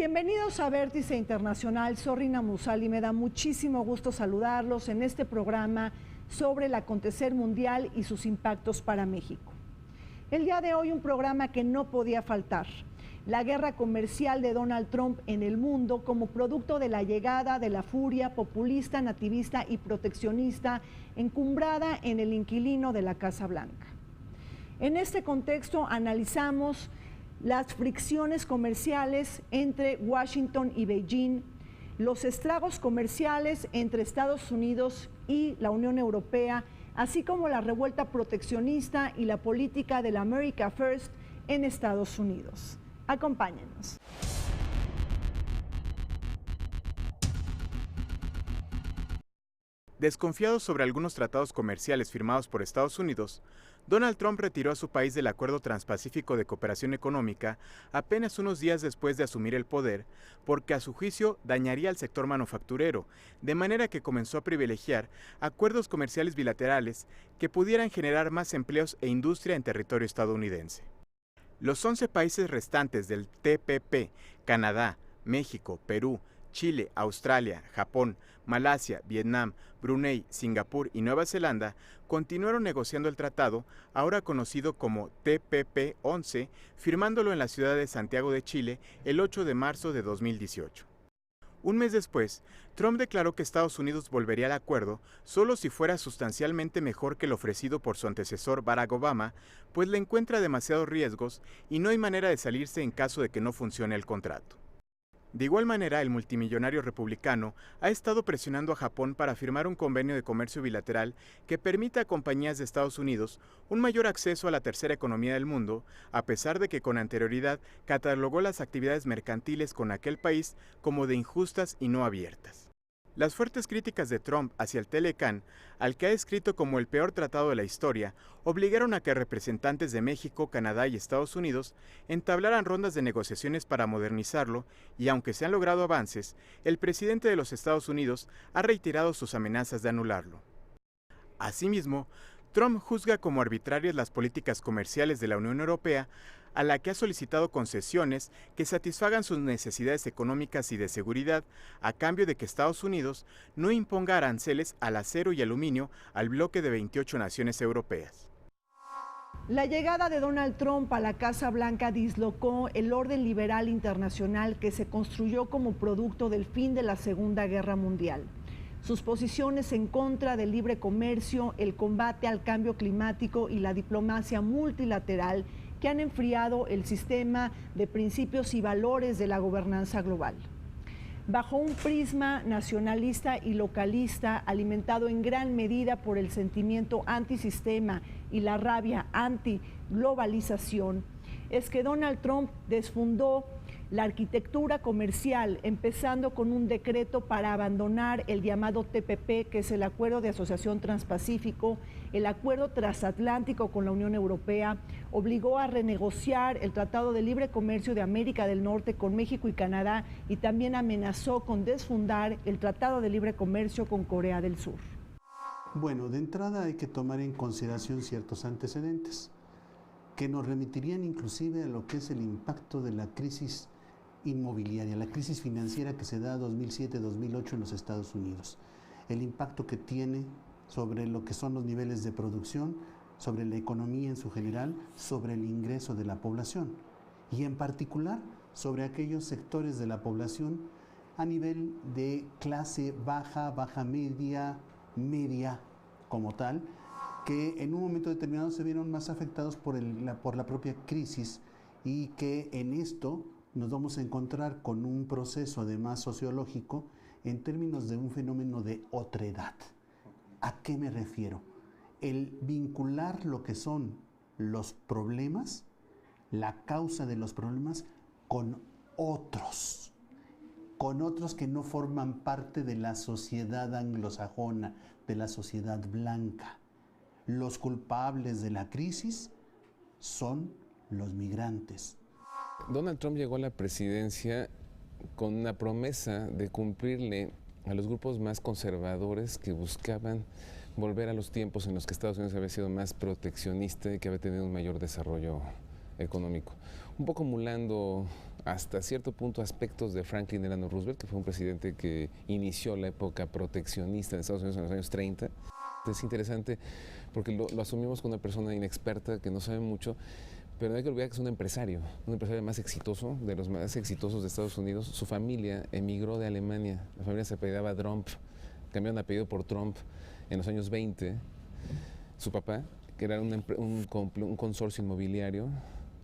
Bienvenidos a Vértice Internacional. Soy Rina Musali, me da muchísimo gusto saludarlos en este programa sobre el acontecer mundial y sus impactos para México. El día de hoy un programa que no podía faltar: la guerra comercial de Donald Trump en el mundo como producto de la llegada de la furia populista, nativista y proteccionista encumbrada en el inquilino de la Casa Blanca. En este contexto analizamos las fricciones comerciales entre Washington y Beijing, los estragos comerciales entre Estados Unidos y la Unión Europea, así como la revuelta proteccionista y la política del America First en Estados Unidos. Acompáñenos. Desconfiado sobre algunos tratados comerciales firmados por Estados Unidos, Donald Trump retiró a su país del Acuerdo Transpacífico de Cooperación Económica apenas unos días después de asumir el poder, porque a su juicio dañaría al sector manufacturero, de manera que comenzó a privilegiar acuerdos comerciales bilaterales que pudieran generar más empleos e industria en territorio estadounidense. Los 11 países restantes del TPP, Canadá, México, Perú, Chile, Australia, Japón, Malasia, Vietnam, Brunei, Singapur y Nueva Zelanda continuaron negociando el tratado, ahora conocido como TPP-11, firmándolo en la ciudad de Santiago de Chile el 8 de marzo de 2018. Un mes después, Trump declaró que Estados Unidos volvería al acuerdo solo si fuera sustancialmente mejor que el ofrecido por su antecesor Barack Obama, pues le encuentra demasiados riesgos y no hay manera de salirse en caso de que no funcione el contrato. De igual manera, el multimillonario republicano ha estado presionando a Japón para firmar un convenio de comercio bilateral que permita a compañías de Estados Unidos un mayor acceso a la tercera economía del mundo, a pesar de que con anterioridad catalogó las actividades mercantiles con aquel país como de injustas y no abiertas. Las fuertes críticas de Trump hacia el Telecán, al que ha descrito como el peor tratado de la historia, obligaron a que representantes de México, Canadá y Estados Unidos entablaran rondas de negociaciones para modernizarlo y, aunque se han logrado avances, el presidente de los Estados Unidos ha reiterado sus amenazas de anularlo. Asimismo, Trump juzga como arbitrarias las políticas comerciales de la Unión Europea, a la que ha solicitado concesiones que satisfagan sus necesidades económicas y de seguridad, a cambio de que Estados Unidos no imponga aranceles al acero y aluminio al bloque de 28 naciones europeas. La llegada de Donald Trump a la Casa Blanca dislocó el orden liberal internacional que se construyó como producto del fin de la Segunda Guerra Mundial. Sus posiciones en contra del libre comercio, el combate al cambio climático y la diplomacia multilateral que han enfriado el sistema de principios y valores de la gobernanza global. Bajo un prisma nacionalista y localista alimentado en gran medida por el sentimiento antisistema y la rabia antiglobalización, es que Donald Trump desfundó la arquitectura comercial, empezando con un decreto para abandonar el llamado TPP, que es el Acuerdo de Asociación Transpacífico, el Acuerdo Transatlántico con la Unión Europea, obligó a renegociar el Tratado de Libre Comercio de América del Norte con México y Canadá y también amenazó con desfundar el Tratado de Libre Comercio con Corea del Sur. Bueno, de entrada hay que tomar en consideración ciertos antecedentes que nos remitirían inclusive a lo que es el impacto de la crisis inmobiliaria, la crisis financiera que se da 2007-2008 en los Estados Unidos, el impacto que tiene sobre lo que son los niveles de producción, sobre la economía en su general, sobre el ingreso de la población y en particular sobre aquellos sectores de la población a nivel de clase baja, baja media, media como tal, que en un momento determinado se vieron más afectados por la propia crisis y que en esto nos vamos a encontrar con un proceso además sociológico en términos de un fenómeno de otredad. ¿A qué me refiero? El vincular lo que son los problemas, la causa de los problemas, con otros que no forman parte de la sociedad anglosajona, de la sociedad blanca. Los culpables de la crisis son los migrantes. Donald Trump llegó a la presidencia con una promesa de cumplirle a los grupos más conservadores que buscaban volver a los tiempos en los que Estados Unidos había sido más proteccionista y que había tenido un mayor desarrollo económico. Un poco emulando hasta cierto punto aspectos de Franklin Delano Roosevelt, que fue un presidente que inició la época proteccionista en Estados Unidos en los años 30. Es interesante porque lo asumimos como una persona inexperta que no sabe mucho, pero no hay que olvidar que es un empresario más exitoso, de los más exitosos de Estados Unidos. Su familia emigró de Alemania, la familia se apellidaba Trump, cambiaron de apellido por Trump en los años 20. Su papá, que era un consorcio inmobiliario,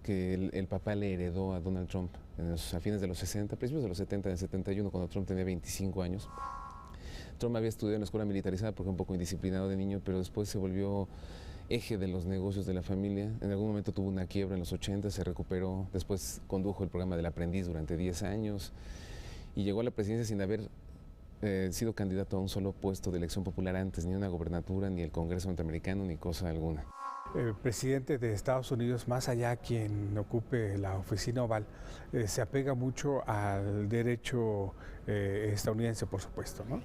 que el papá le heredó a Donald Trump a fines de los 60, principios de los 70, en el 71, cuando Trump tenía 25 años. Trump había estudiado en la escuela militarizada porque un poco indisciplinado de niño, pero después se volvió eje de los negocios de la familia. En algún momento tuvo una quiebra en los 80, se recuperó, después condujo el programa del aprendiz durante 10 años y llegó a la presidencia sin haber sido candidato a un solo puesto de elección popular antes, ni una gobernatura, ni el Congreso norteamericano, ni cosa alguna. El presidente de Estados Unidos, más allá quien ocupe la oficina oval, se apega mucho al derecho estadounidense, por supuesto, ¿no?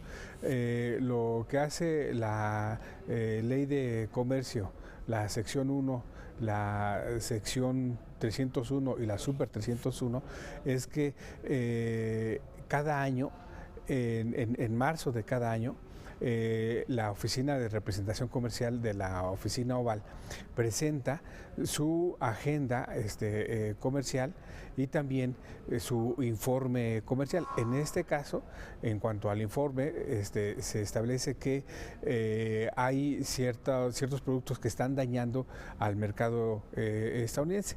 Lo que hace la ley de comercio, la sección 1, la sección 301 y la super 301, es que cada año, en marzo de cada año, la Oficina de Representación Comercial de la Oficina Oval presenta su agenda comercial y también su informe comercial. En este caso, en cuanto al informe, se establece que hay ciertos productos que están dañando al mercado estadounidense.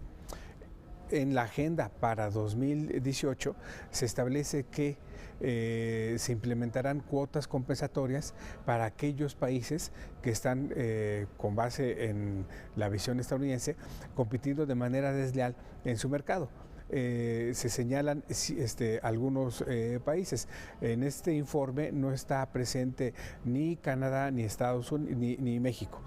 En la agenda para 2018 se establece que se implementarán cuotas compensatorias para aquellos países que están, con base en la visión estadounidense, compitiendo de manera desleal en su mercado. Se señalan algunos países. En este informe no está presente ni Canadá, ni Estados Unidos, ni México.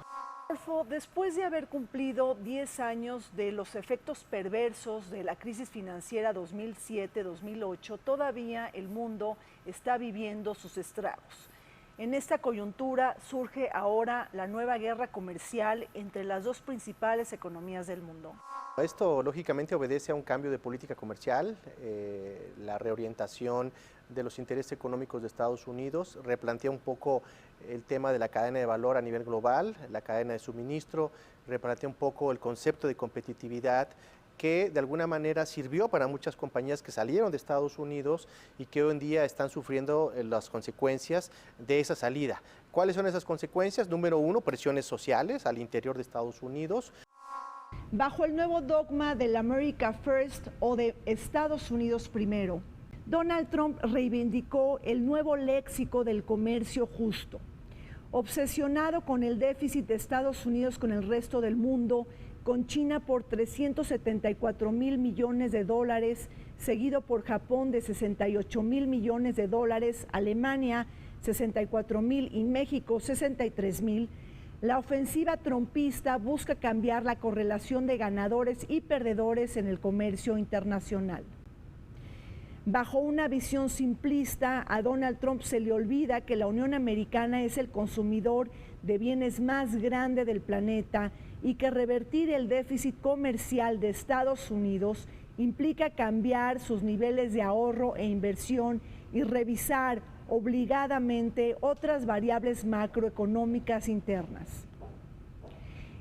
Después de haber cumplido 10 años de los efectos perversos de la crisis financiera 2007-2008, todavía el mundo está viviendo sus estragos. En esta coyuntura surge ahora la nueva guerra comercial entre las dos principales economías del mundo. Esto lógicamente obedece a un cambio de política comercial, la reorientación de los intereses económicos de Estados Unidos, replantea un poco el tema de la cadena de valor a nivel global, la cadena de suministro, replantea un poco el concepto de competitividad que de alguna manera sirvió para muchas compañías que salieron de Estados Unidos y que hoy en día están sufriendo las consecuencias de esa salida. ¿Cuáles son esas consecuencias? Número uno, presiones sociales al interior de Estados Unidos. Bajo el nuevo dogma del America First o de Estados Unidos primero, Donald Trump reivindicó el nuevo léxico del comercio justo. Obsesionado con el déficit de Estados Unidos con el resto del mundo, con China por 374,000 millones de dólares, seguido por Japón de 68,000 millones de dólares, Alemania 64,000 y México 63,000, la ofensiva trumpista busca cambiar la correlación de ganadores y perdedores en el comercio internacional. Bajo una visión simplista, a Donald Trump se le olvida que la Unión Americana es el consumidor de bienes más grande del planeta y que revertir el déficit comercial de Estados Unidos implica cambiar sus niveles de ahorro e inversión y revisar obligadamente otras variables macroeconómicas internas.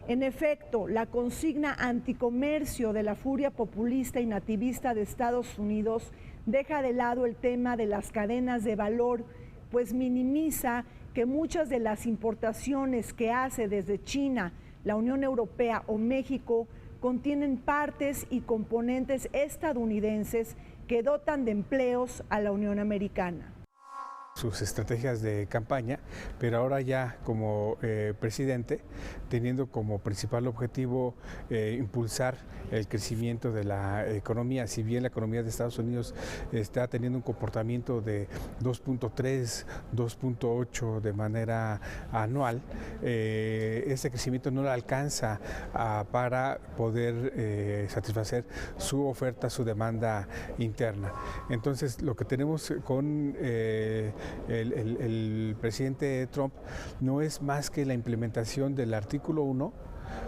En efecto, la consigna anticomercio de la furia populista y nativista de Estados Unidos deja de lado el tema de las cadenas de valor, pues minimiza que muchas de las importaciones que hace desde China, la Unión Europea o México contienen partes y componentes estadounidenses que dotan de empleos a la Unión Americana. Sus estrategias de campaña, pero ahora ya como presidente, teniendo como principal objetivo impulsar el crecimiento de la economía. Si bien la economía de Estados Unidos está teniendo un comportamiento de 2.3, 2.8 de manera anual, ese crecimiento no le alcanza para poder satisfacer su oferta, su demanda interna. Entonces, lo que tenemos con el presidente Trump no es más que la implementación del artículo 1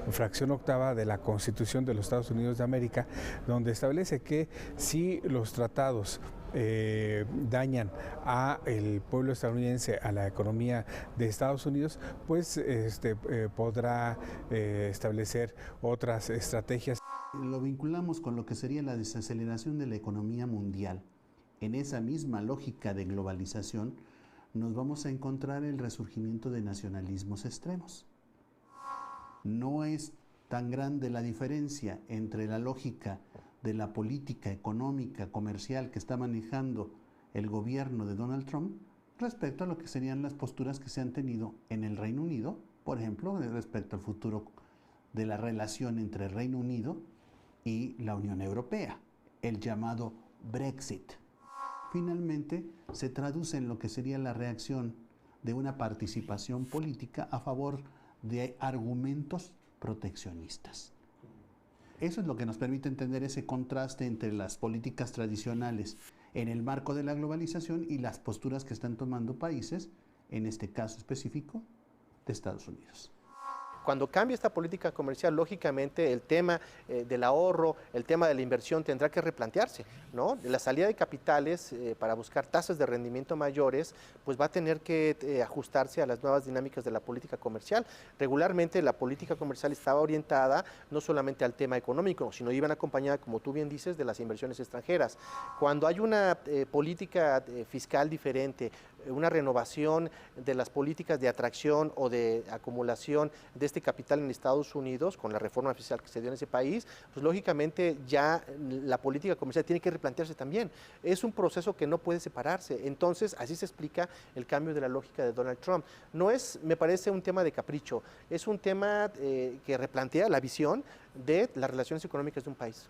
fracción octava de la Constitución de los Estados Unidos de América, donde establece que si los tratados dañan a el pueblo estadounidense, a la economía de Estados Unidos, pues podrá establecer otras estrategias. Lo vinculamos con lo que sería la desaceleración de la economía mundial. En esa misma lógica de globalización nos vamos a encontrar el resurgimiento de nacionalismos extremos. No es tan grande la diferencia entre la lógica de la política económica, comercial que está manejando el gobierno de Donald Trump respecto a lo que serían las posturas que se han tenido en el Reino Unido, por ejemplo, respecto al futuro de la relación entre el Reino Unido y la Unión Europea, el llamado Brexit. Finalmente, se traduce en lo que sería la reacción de una participación política a favor de argumentos proteccionistas. Eso es lo que nos permite entender ese contraste entre las políticas tradicionales en el marco de la globalización y las posturas que están tomando países, en este caso específico, de Estados Unidos. Cuando cambie esta política comercial, lógicamente el tema del ahorro, el tema de la inversión tendrá que replantearse, ¿no? La salida de capitales para buscar tasas de rendimiento mayores, pues va a tener que ajustarse a las nuevas dinámicas de la política comercial. Regularmente la política comercial estaba orientada no solamente al tema económico, sino iban acompañada, como tú bien dices, de las inversiones extranjeras. Cuando hay una política fiscal diferente, una renovación de las políticas de atracción o de acumulación de este capital en Estados Unidos, con la reforma fiscal que se dio en ese país, pues lógicamente ya la política comercial tiene que replantearse también. Es un proceso que no puede separarse. Entonces, así se explica el cambio de la lógica de Donald Trump. No es, me parece, un tema de capricho, es un tema que replantea la visión de las relaciones económicas de un país.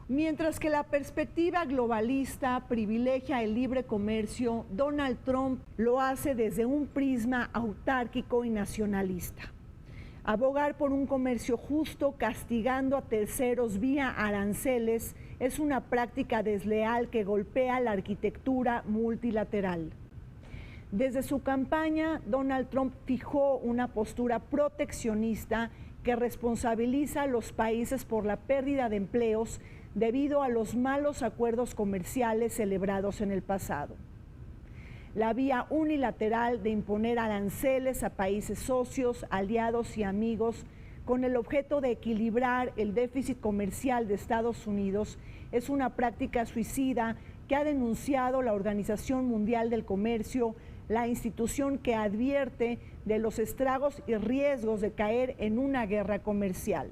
Mientras que la perspectiva globalista privilegia el libre comercio, Donald Trump lo hace desde un prisma autárquico y nacionalista. Abogar por un comercio justo castigando a terceros vía aranceles es una práctica desleal que golpea la arquitectura multilateral. Desde su campaña, Donald Trump fijó una postura proteccionista que responsabiliza a los países por la pérdida de empleos debido a los malos acuerdos comerciales celebrados en el pasado. La vía unilateral de imponer aranceles a países socios, aliados y amigos con el objeto de equilibrar el déficit comercial de Estados Unidos es una práctica suicida que ha denunciado la Organización Mundial del Comercio, la institución que advierte de los estragos y riesgos de caer en una guerra comercial.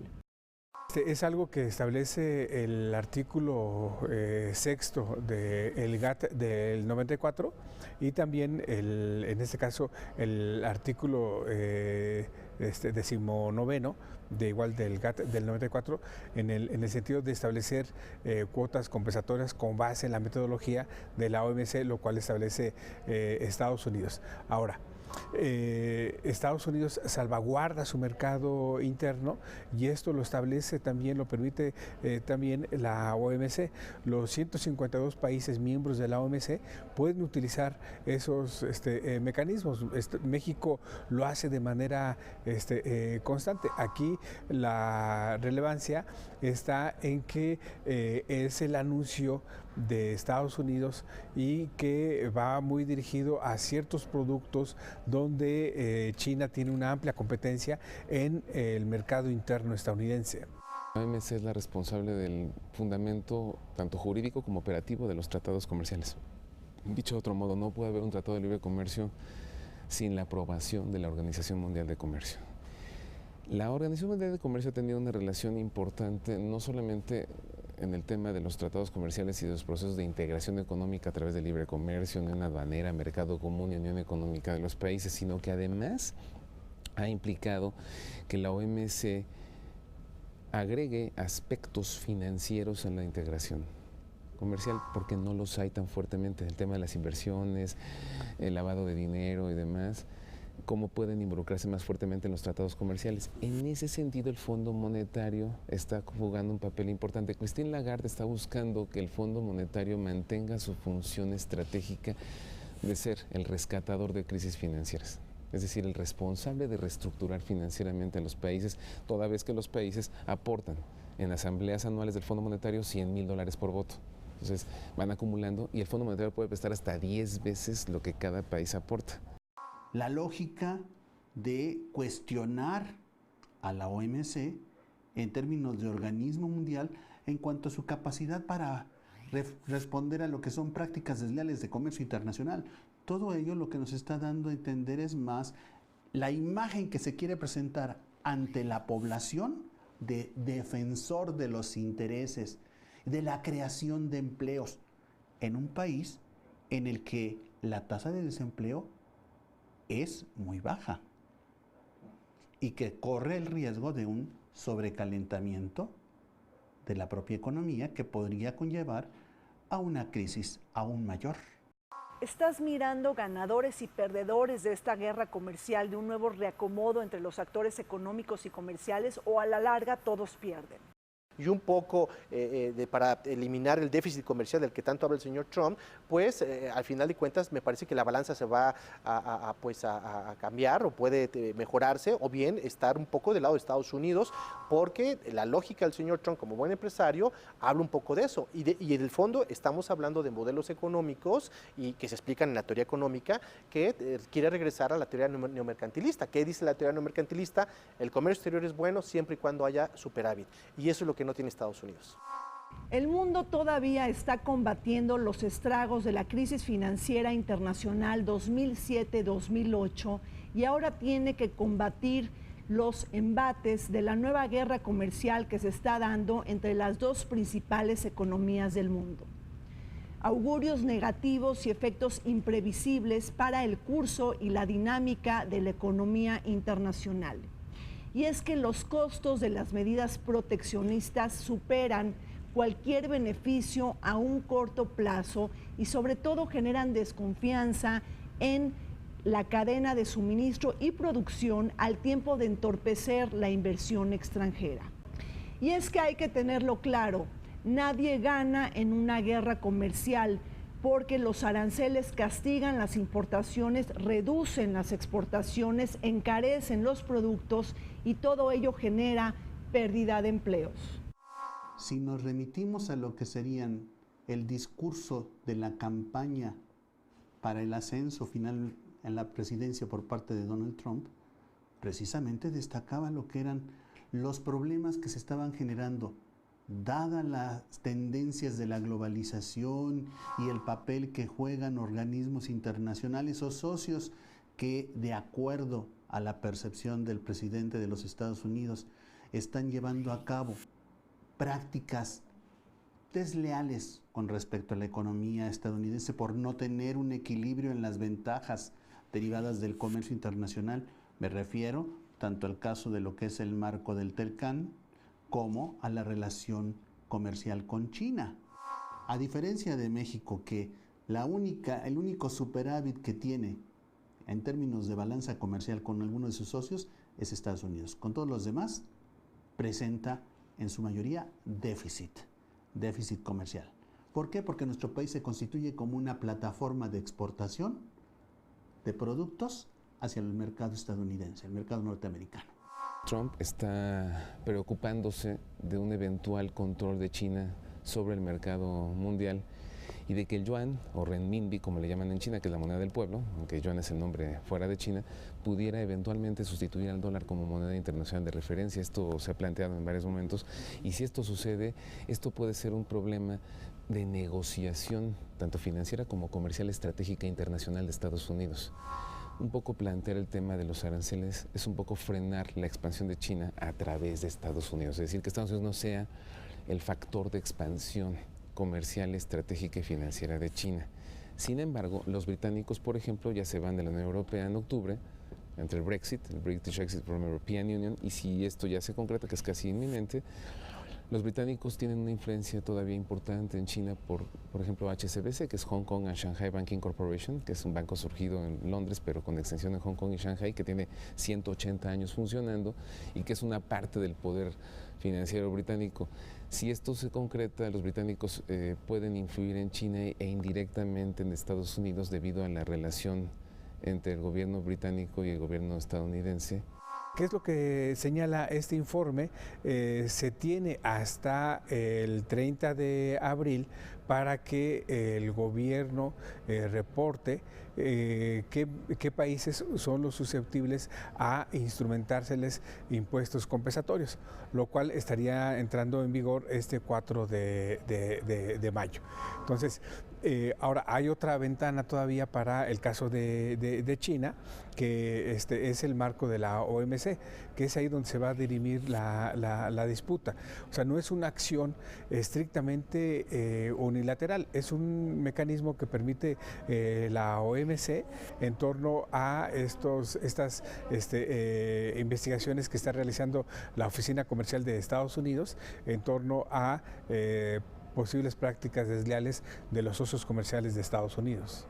Es algo que establece el artículo sexto del GATT del 94 y también, en este caso, el artículo 19º del GATT del 94 en el sentido de establecer cuotas compensatorias con base en la metodología de la OMC, lo cual establece Estados Unidos. Ahora, Estados Unidos salvaguarda su mercado interno y esto lo establece también, lo permite también la OMC. Los 152 países miembros de la OMC pueden utilizar esos mecanismos. México lo hace de manera constante. Aquí la relevancia está en que es el anuncio de Estados Unidos y que va muy dirigido a ciertos productos donde China tiene una amplia competencia en el mercado interno estadounidense. La OMC es la responsable del fundamento tanto jurídico como operativo de los tratados comerciales. Dicho de otro modo, no puede haber un tratado de libre comercio sin la aprobación de la Organización Mundial de Comercio. La Organización Mundial de Comercio ha tenido una relación importante, no solamente en el tema de los tratados comerciales y de los procesos de integración económica a través del libre comercio, unión aduanera, mercado común y unión económica de los países, sino que además ha implicado que la OMC agregue aspectos financieros en la integración comercial, porque no los hay tan fuertemente. El tema de las inversiones, el lavado de dinero y demás, cómo pueden involucrarse más fuertemente en los tratados comerciales. En ese sentido, el Fondo Monetario está jugando un papel importante. Christine Lagarde está buscando que el Fondo Monetario mantenga su función estratégica de ser el rescatador de crisis financieras. es decir, el responsable de reestructurar financieramente a los países, toda vez que los países aportan en asambleas anuales del Fondo Monetario $100,000 por voto. Entonces van acumulando y el Fondo Monetario puede prestar hasta 10 veces lo que cada país aporta. La lógica de cuestionar a la OMC en términos de organismo mundial en cuanto a su capacidad para responder a lo que son prácticas desleales de comercio internacional. Todo ello lo que nos está dando a entender es más la imagen que se quiere presentar ante la población de defensor de los intereses, de la creación de empleos en un país en el que la tasa de desempleo es muy baja y que corre el riesgo de un sobrecalentamiento de la propia economía que podría conllevar a una crisis aún mayor. ¿Estás mirando ganadores y perdedores de esta guerra comercial, de un nuevo reacomodo entre los actores económicos y comerciales, o a la larga todos pierden? Y un poco para eliminar el déficit comercial del que tanto habla el señor Trump, pues al final de cuentas me parece que la balanza se va a cambiar o puede mejorarse, o bien estar un poco del lado de Estados Unidos, porque la lógica del señor Trump como buen empresario habla un poco de eso. Y en el fondo estamos hablando de modelos económicos y que se explican en la teoría económica, que quiere regresar a la teoría neomercantilista. ¿Qué dice la teoría neomercantilista? El comercio exterior es bueno siempre y cuando haya superávit. Y eso es lo que no tiene Estados Unidos. El mundo todavía está combatiendo los estragos de la crisis financiera internacional 2007-2008 y ahora tiene que combatir los embates de la nueva guerra comercial que se está dando entre las dos principales economías del mundo. Augurios negativos y efectos imprevisibles para el curso y la dinámica de la economía internacional. Y es que los costos de las medidas proteccionistas superan cualquier beneficio a un corto plazo y sobre todo generan desconfianza en la cadena de suministro y producción al tiempo de entorpecer la inversión extranjera. Y es que hay que tenerlo claro, nadie gana en una guerra comercial, porque los aranceles castigan las importaciones, reducen las exportaciones, encarecen los productos y todo ello genera pérdida de empleos. Si nos remitimos a lo que serían el discurso de la campaña para el ascenso final en la presidencia por parte de Donald Trump, precisamente destacaba lo que eran los problemas que se estaban generando dadas las tendencias de la globalización y el papel que juegan organismos internacionales o socios que, de acuerdo a la percepción del presidente de los Estados Unidos, están llevando a cabo prácticas desleales con respecto a la economía estadounidense por no tener un equilibrio en las ventajas derivadas del comercio internacional. Me refiero tanto al caso de lo que es el marco del TELCAN, como a la relación comercial con China. A diferencia de México, que el único superávit que tiene en términos de balanza comercial con alguno de sus socios es Estados Unidos. Con todos los demás, presenta en su mayoría déficit comercial. ¿Por qué? Porque nuestro país se constituye como una plataforma de exportación de productos hacia el mercado estadounidense, el mercado norteamericano. Trump está preocupándose de un eventual control de China sobre el mercado mundial y de que el yuan, o renminbi como le llaman en China, que es la moneda del pueblo, aunque yuan es el nombre fuera de China, pudiera eventualmente sustituir al dólar como moneda internacional de referencia. Esto se ha planteado en varios momentos y si esto sucede, esto puede ser un problema de negociación, tanto financiera como comercial estratégica internacional de Estados Unidos. Un poco plantear el tema de los aranceles es un poco frenar la expansión de China a través de Estados Unidos, es decir, que Estados Unidos no sea el factor de expansión comercial, estratégica y financiera de China. Sin embargo, los británicos, por ejemplo, ya se van de la Unión Europea en octubre, entre el Brexit, el British Exit from European Union, y si esto ya se concreta, que es casi inminente, los británicos tienen una influencia todavía importante en China por ejemplo, HSBC, que es Hong Kong and Shanghai Banking Corporation, que es un banco surgido en Londres, pero con extensión en Hong Kong y Shanghai, que tiene 180 años funcionando y que es una parte del poder financiero británico. Si esto se concreta, los británicos pueden influir en China e indirectamente en Estados Unidos debido a la relación entre el gobierno británico y el gobierno estadounidense. ¿Qué es lo que señala este informe? Se tiene hasta el 30 de abril para que el gobierno reporte qué países son los susceptibles a instrumentárseles impuestos compensatorios, lo cual estaría entrando en vigor este 4 de mayo. Entonces, ahora hay otra ventana todavía para el caso de China, que es el marco de la OMC, que es ahí donde se va a dirimir la disputa. O sea, no es una acción estrictamente unilateral, es un mecanismo que permite la OMC en torno a estas investigaciones que está realizando la Oficina Comercial de Estados Unidos en torno a posibles prácticas desleales de los socios comerciales de Estados Unidos.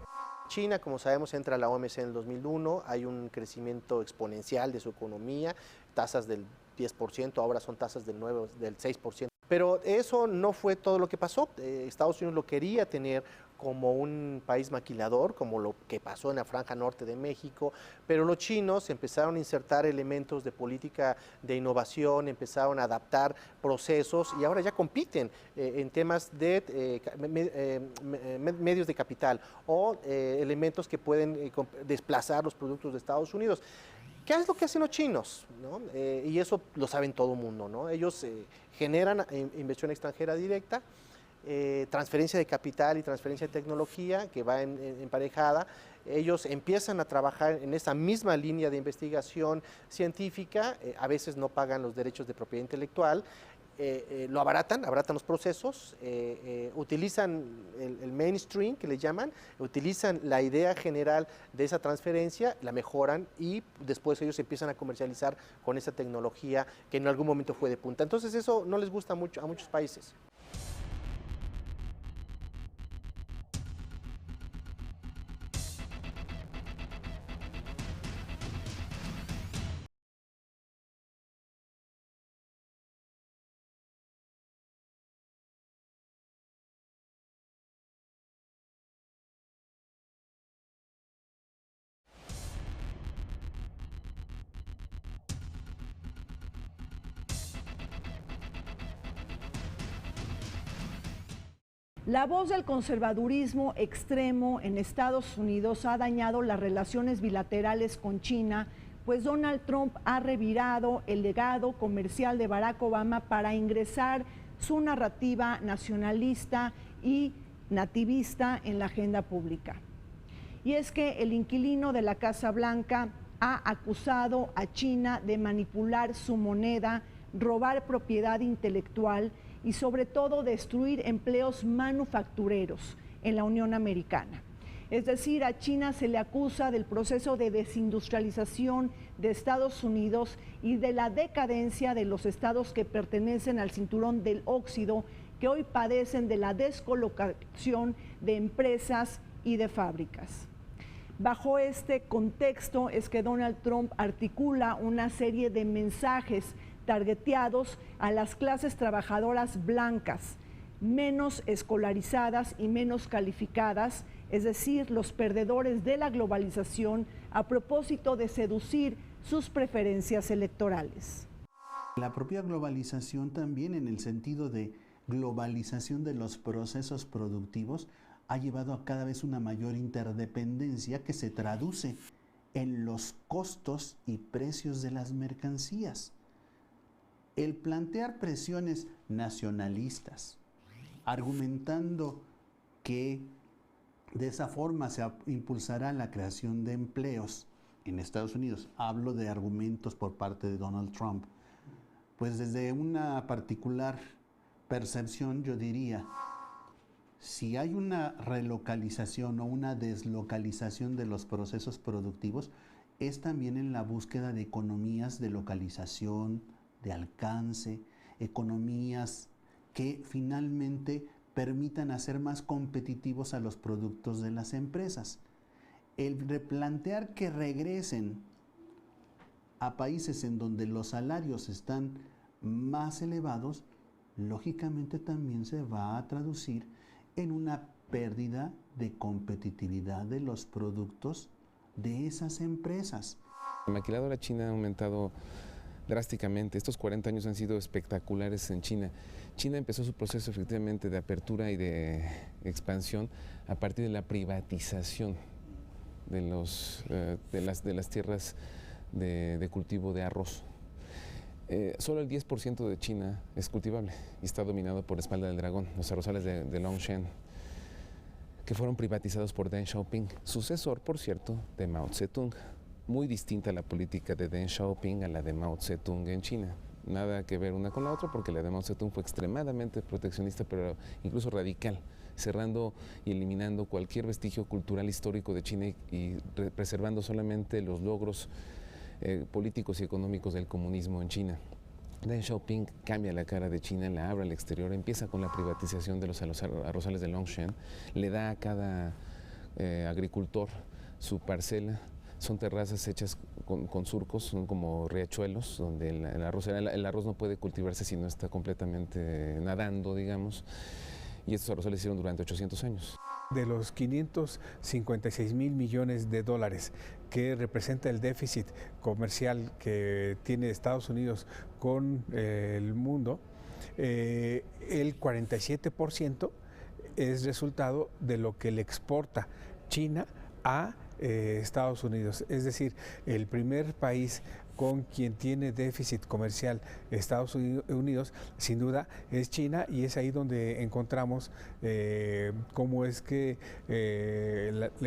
China, como sabemos, entra a la OMC en el 2001, hay un crecimiento exponencial de su economía, tasas del 10%, ahora son tasas del 6%. Pero eso no fue todo lo que pasó. Estados Unidos lo quería tener como un país maquilador, como lo que pasó en la franja norte de México, pero los chinos empezaron a insertar elementos de política de innovación, empezaron a adaptar procesos y ahora ya compiten en temas de medios de capital o elementos que pueden desplazar los productos de Estados Unidos. ¿Qué es lo que hacen los chinos? ¿No? Y eso lo saben todo el mundo, ¿no? Ellos generan inversión extranjera directa, transferencia de capital y transferencia de tecnología que va emparejada. Ellos empiezan a trabajar en esa misma línea de investigación científica, a veces no pagan los derechos de propiedad intelectual, lo abaratan los procesos, utilizan el mainstream que le llaman, utilizan la idea general de esa transferencia, la mejoran y después ellos empiezan a comercializar con esa tecnología que en algún momento fue de punta. Entonces eso no les gusta mucho a muchos países. La voz del conservadurismo extremo en Estados Unidos ha dañado las relaciones bilaterales con China, pues Donald Trump ha revirado el legado comercial de Barack Obama para ingresar su narrativa nacionalista y nativista en la agenda pública. Y es que el inquilino de la Casa Blanca ha acusado a China de manipular su moneda, robar propiedad intelectual y sobre todo destruir empleos manufactureros en la Unión Americana. Es decir, a China se le acusa del proceso de desindustrialización de Estados Unidos y de la decadencia de los estados que pertenecen al cinturón del óxido, que hoy padecen de la descolocación de empresas y de fábricas. Bajo este contexto es que Donald Trump articula una serie de mensajes targeteados a las clases trabajadoras blancas, menos escolarizadas y menos calificadas, es decir, los perdedores de la globalización, a propósito de seducir sus preferencias electorales. La propia globalización también, en el sentido de globalización de los procesos productivos, ha llevado a cada vez una mayor interdependencia que se traduce en los costos y precios de las mercancías. El plantear presiones nacionalistas, argumentando que de esa forma se impulsará la creación de empleos en Estados Unidos, hablo de argumentos por parte de Donald Trump, pues desde una particular percepción yo diría, si hay una relocalización o una deslocalización de los procesos productivos, es también en la búsqueda de economías de localización, de alcance, economías que finalmente permitan hacer más competitivos a los productos de las empresas. El replantear que regresen a países en donde los salarios están más elevados, lógicamente también se va a traducir en una pérdida de competitividad de los productos de esas empresas. La maquiladora china ha aumentado drásticamente. Estos 40 años han sido espectaculares en China. China empezó su proceso efectivamente de apertura y de expansión a partir de la privatización de las tierras de cultivo de arroz. Solo el 10% de China es cultivable y está dominado por la espalda del dragón, los arrozales de Longshan, que fueron privatizados por Deng Xiaoping, sucesor, por cierto, de Mao Zedong. Muy distinta la política de Deng Xiaoping a la de Mao Zedong en China. Nada que ver una con la otra, porque la de Mao Zedong fue extremadamente proteccionista, pero incluso radical, cerrando y eliminando cualquier vestigio cultural histórico de China y preservando solamente los logros políticos y económicos del comunismo en China. Deng Xiaoping cambia la cara de China, la abre al exterior, empieza con la privatización de los arrozales de Longshan, le da a cada agricultor su parcela. Son terrazas hechas con surcos, son como riachuelos, donde el arroz no puede cultivarse si no está completamente nadando, digamos. Y estos arrozales se hicieron durante 800 años. De los 556,000 millones de dólares que representa el déficit comercial que tiene Estados Unidos con el mundo, el 47% es resultado de lo que le exporta China a Estados Unidos. Es decir, el primer país con quien tiene déficit comercial Estados Unidos, sin duda, es China, y es ahí donde encontramos cómo es que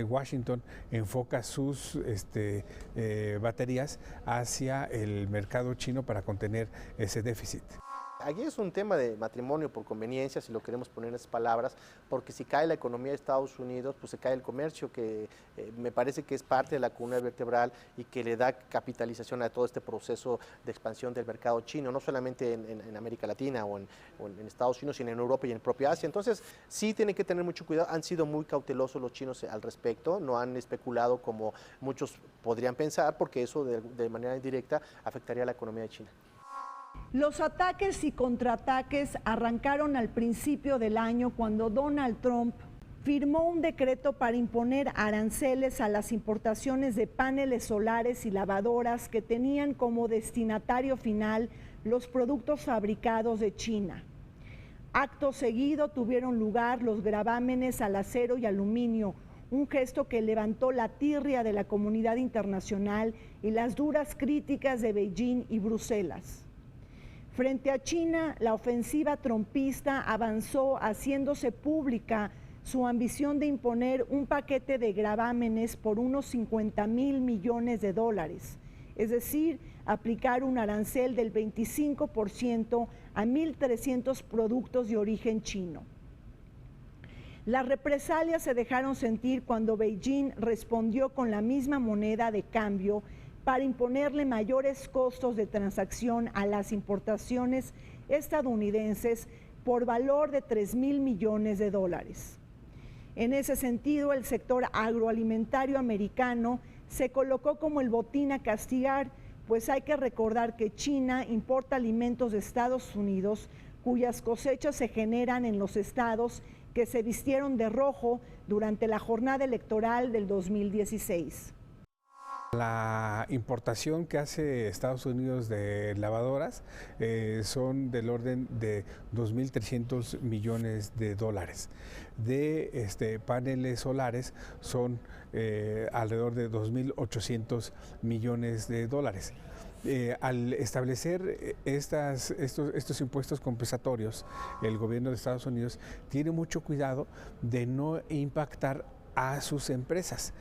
Washington enfoca sus baterías hacia el mercado chino para contener ese déficit. Aquí es un tema de matrimonio por conveniencia, si lo queremos poner en esas palabras, porque si cae la economía de Estados Unidos, pues se cae el comercio, que me parece que es parte de la columna vertebral y que le da capitalización a todo este proceso de expansión del mercado chino, no solamente en América Latina o en Estados Unidos, sino en Europa y en propia Asia. Entonces, sí tienen que tener mucho cuidado. Han sido muy cautelosos los chinos al respecto, no han especulado como muchos podrían pensar, porque eso de manera indirecta afectaría a la economía de China. Los ataques y contraataques arrancaron al principio del año cuando Donald Trump firmó un decreto para imponer aranceles a las importaciones de paneles solares y lavadoras que tenían como destinatario final los productos fabricados de China. Acto seguido tuvieron lugar los gravámenes al acero y aluminio, un gesto que levantó la tirria de la comunidad internacional y las duras críticas de Beijing y Bruselas. Frente a China, la ofensiva trumpista avanzó haciéndose pública su ambición de imponer un paquete de gravámenes por unos 50,000 millones de dólares, es decir, aplicar un arancel del 25% a 1,300 productos de origen chino. Las represalias se dejaron sentir cuando Beijing respondió con la misma moneda de cambio para imponerle mayores costos de transacción a las importaciones estadounidenses por valor de 3,000 millones de dólares. En ese sentido, el sector agroalimentario americano se colocó como el botín a castigar, pues hay que recordar que China importa alimentos de Estados Unidos cuyas cosechas se generan en los estados que se vistieron de rojo durante la jornada electoral del 2016. La importación que hace Estados Unidos de lavadoras son del orden de 2,300 millones de dólares. De paneles solares son alrededor de 2,800 millones de dólares. Al establecer estos impuestos compensatorios, el gobierno de Estados Unidos tiene mucho cuidado de no impactar a sus empresas.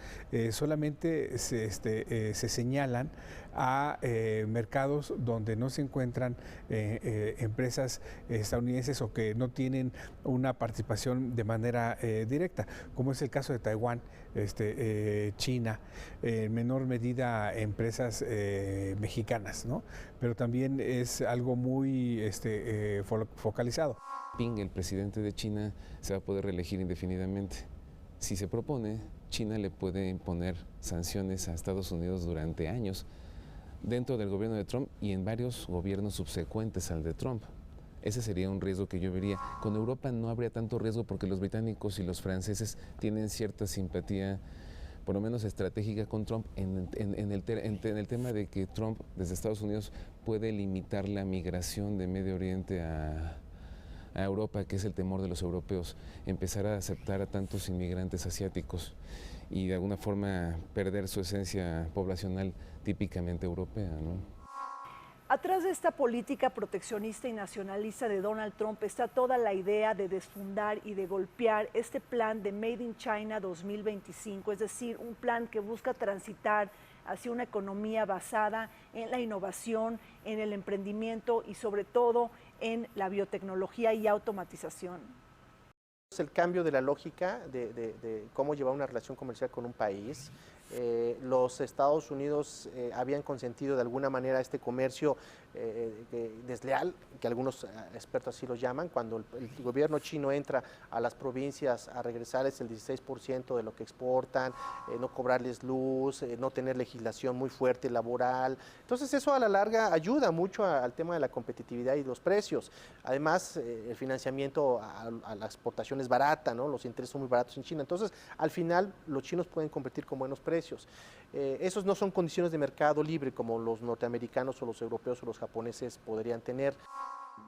Solamente se señalan a mercados donde no se encuentran empresas estadounidenses o que no tienen una participación de manera directa, como es el caso de Taiwán, China, en menor medida empresas mexicanas, ¿no? Pero también es algo muy focalizado. El presidente de China se va a poder reelegir indefinidamente. Si se propone, China le puede imponer sanciones a Estados Unidos durante años dentro del gobierno de Trump y en varios gobiernos subsecuentes al de Trump. Ese sería un riesgo que yo vería. Con Europa no habría tanto riesgo porque los británicos y los franceses tienen cierta simpatía por lo menos estratégica con Trump en el tema de que Trump desde Estados Unidos puede limitar la migración de Medio Oriente a Europa, que es el temor de los europeos, empezar a aceptar a tantos inmigrantes asiáticos y de alguna forma perder su esencia poblacional típicamente europea, ¿no? Atrás de esta política proteccionista y nacionalista de Donald Trump está toda la idea de desfundar y de golpear este plan de Made in China 2025, es decir, un plan que busca transitar hacia una economía basada en la innovación, en el emprendimiento y sobre todo en la biotecnología y automatización. El cambio de la lógica de cómo llevar una relación comercial con un país. Los Estados Unidos habían consentido de alguna manera este comercio desleal, que algunos expertos así lo llaman, cuando el gobierno chino entra a las provincias a regresarles el 16% de lo que exportan, no cobrarles luz, no tener legislación muy fuerte laboral. Entonces eso a la larga ayuda mucho al tema de la competitividad y los precios. Además, el financiamiento a la exportación es barata, ¿no? Los intereses son muy baratos en China. Entonces, al final, los chinos pueden competir con buenos precios. Esos no son condiciones de mercado libre como los norteamericanos o los europeos o los japoneses podrían tener.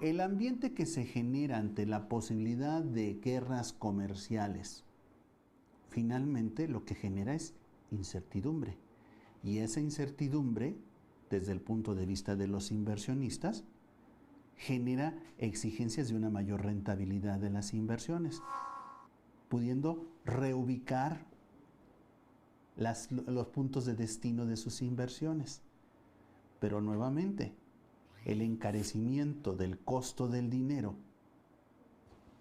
El ambiente que se genera ante la posibilidad de guerras comerciales, finalmente lo que genera es incertidumbre. Y esa incertidumbre, desde el punto de vista de los inversionistas, genera exigencias de una mayor rentabilidad de las inversiones, pudiendo reubicar los puntos de destino de sus inversiones. Pero nuevamente, el encarecimiento del costo del dinero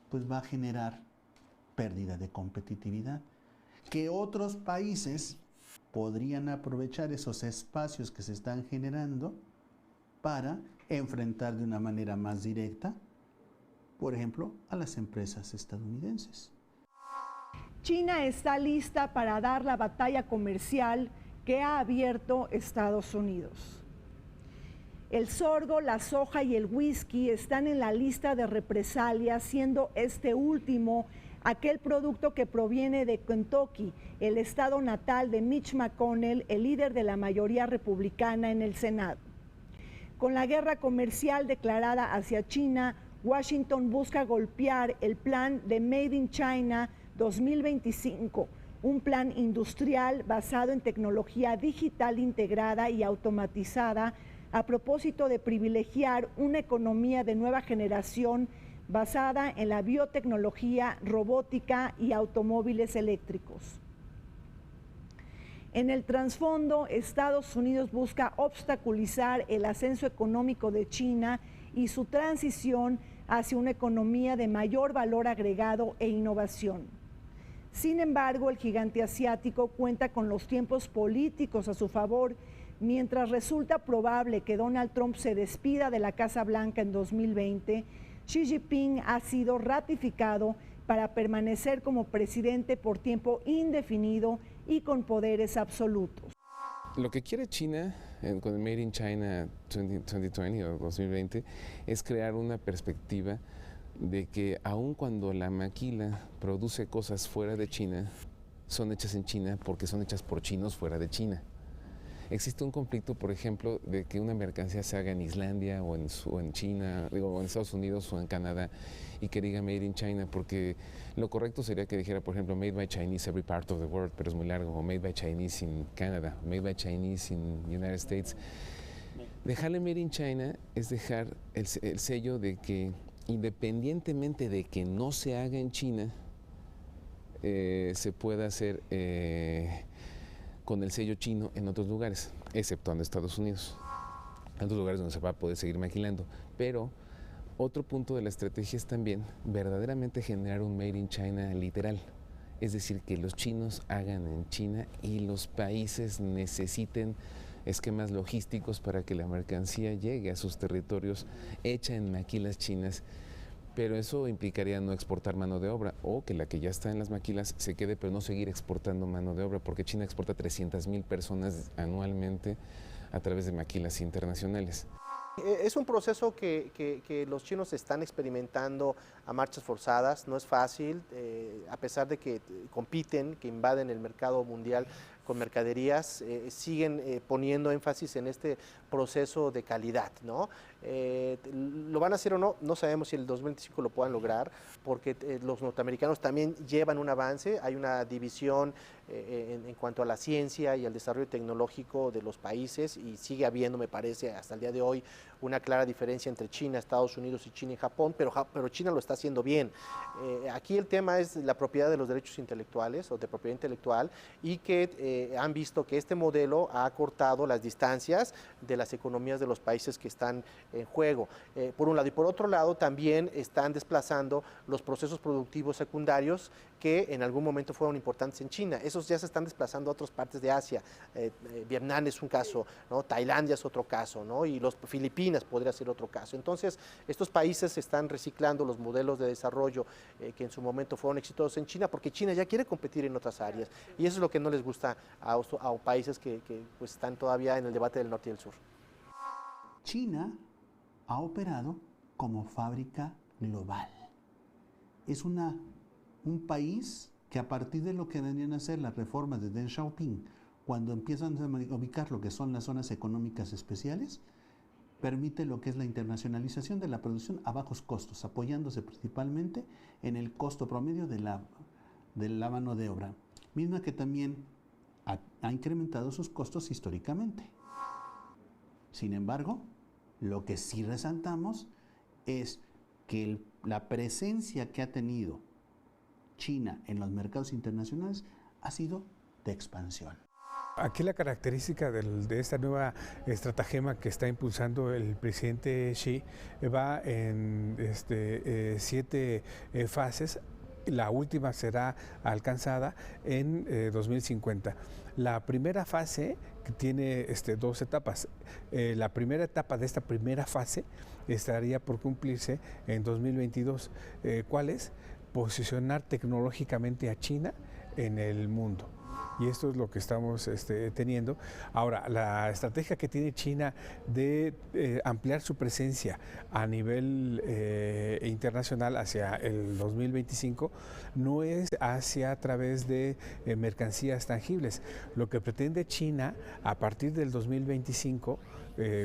pues va a generar pérdida de competitividad, que otros países podrían aprovechar esos espacios que se están generando para enfrentar de una manera más directa, por ejemplo, a las empresas estadounidenses. China está lista para dar la batalla comercial que ha abierto Estados Unidos. El sorgo, la soja y el whisky están en la lista de represalias, siendo este último aquel producto que proviene de Kentucky, el estado natal de Mitch McConnell, el líder de la mayoría republicana en el Senado. Con la guerra comercial declarada hacia China, Washington busca golpear el plan de Made in China 2025, un plan industrial basado en tecnología digital integrada y automatizada a propósito de privilegiar una economía de nueva generación basada en la biotecnología, robótica y automóviles eléctricos. En el trasfondo, Estados Unidos busca obstaculizar el ascenso económico de China y su transición hacia una economía de mayor valor agregado e innovación. Sin embargo, el gigante asiático cuenta con los tiempos políticos a su favor, mientras resulta probable que Donald Trump se despida de la Casa Blanca en 2020, Xi Jinping ha sido ratificado para permanecer como presidente por tiempo indefinido y con poderes absolutos. Lo que quiere China con el Made in China 2020 o 2020 es crear una perspectiva de que aun cuando la maquila produce cosas fuera de China, son hechas en China porque son hechas por chinos fuera de China. Existe un conflicto, por ejemplo, de que una mercancía se haga en Islandia o en China, o en Estados Unidos o en Canadá y que diga Made in China, porque lo correcto sería que dijera, por ejemplo, Made by Chinese every part of the world, pero es muy largo, o Made by Chinese in Canada, Made by Chinese in United States. Dejarle Made in China es dejar el sello de que independientemente de que no se haga en China, se pueda hacer con el sello chino en otros lugares, exceptuando Estados Unidos. En otros lugares donde se va a poder seguir maquilando. Pero otro punto de la estrategia es también verdaderamente generar un Made in China literal. Es decir, que los chinos hagan en China y los países necesiten esquemas logísticos para que la mercancía llegue a sus territorios hecha en maquilas chinas, pero eso implicaría no exportar mano de obra o que la que ya está en las maquilas se quede, pero no seguir exportando mano de obra, porque China exporta 300,000 personas anualmente a través de maquilas internacionales. Es un proceso que los chinos están experimentando a marchas forzadas, no es fácil, a pesar de que compiten, que invaden el mercado mundial con mercaderías, siguen poniendo énfasis en este proceso de calidad, ¿no? ¿Lo van a hacer o no? No sabemos si el 2025 lo puedan lograr, porque los norteamericanos también llevan un avance, hay una división en cuanto a la ciencia y al desarrollo tecnológico de los países, y sigue habiendo, me parece, hasta el día de hoy, una clara diferencia entre China, Estados Unidos y China y Japón, pero China lo está haciendo bien. Aquí el tema es la propiedad de los derechos intelectuales o de propiedad intelectual, y que han visto que este modelo ha acortado las distancias de las economías de los países que están en juego, por un lado, y por otro lado también están desplazando los procesos productivos secundarios que en algún momento fueron importantes en China. Esos ya se están desplazando a otras partes de Asia. Vietnam es un caso, ¿no? Tailandia es otro caso, ¿no? Y los Filipinas podría ser otro caso. Entonces, estos países están reciclando los modelos de desarrollo que en su momento fueron exitosos en China, porque China ya quiere competir en otras áreas, y eso es lo que no les gusta a países que pues, están todavía en el debate del norte y del sur. China ha operado como fábrica global. Es un país que, a partir de lo que venían a ser las reformas de Deng Xiaoping, cuando empiezan a ubicar lo que son las zonas económicas especiales, permite lo que es la internacionalización de la producción a bajos costos, apoyándose principalmente en el costo promedio de la mano de obra, misma que también ha incrementado sus costos históricamente. Sin embargo, lo que sí resaltamos es que la presencia que ha tenido China en los mercados internacionales ha sido de expansión. Aquí la característica de esta nueva estratagema que está impulsando el presidente Xi va en 7 fases. La última será alcanzada en 2050. La primera fase que tiene 2 etapas. La primera etapa de esta primera fase estaría por cumplirse en 2022. ¿Cuál es? Posicionar tecnológicamente a China en el mundo. Y esto es lo que estamos teniendo. Ahora, la estrategia que tiene China de ampliar su presencia a nivel internacional hacia el 2025 no es a través de mercancías tangibles. Lo que pretende China a partir del 2025,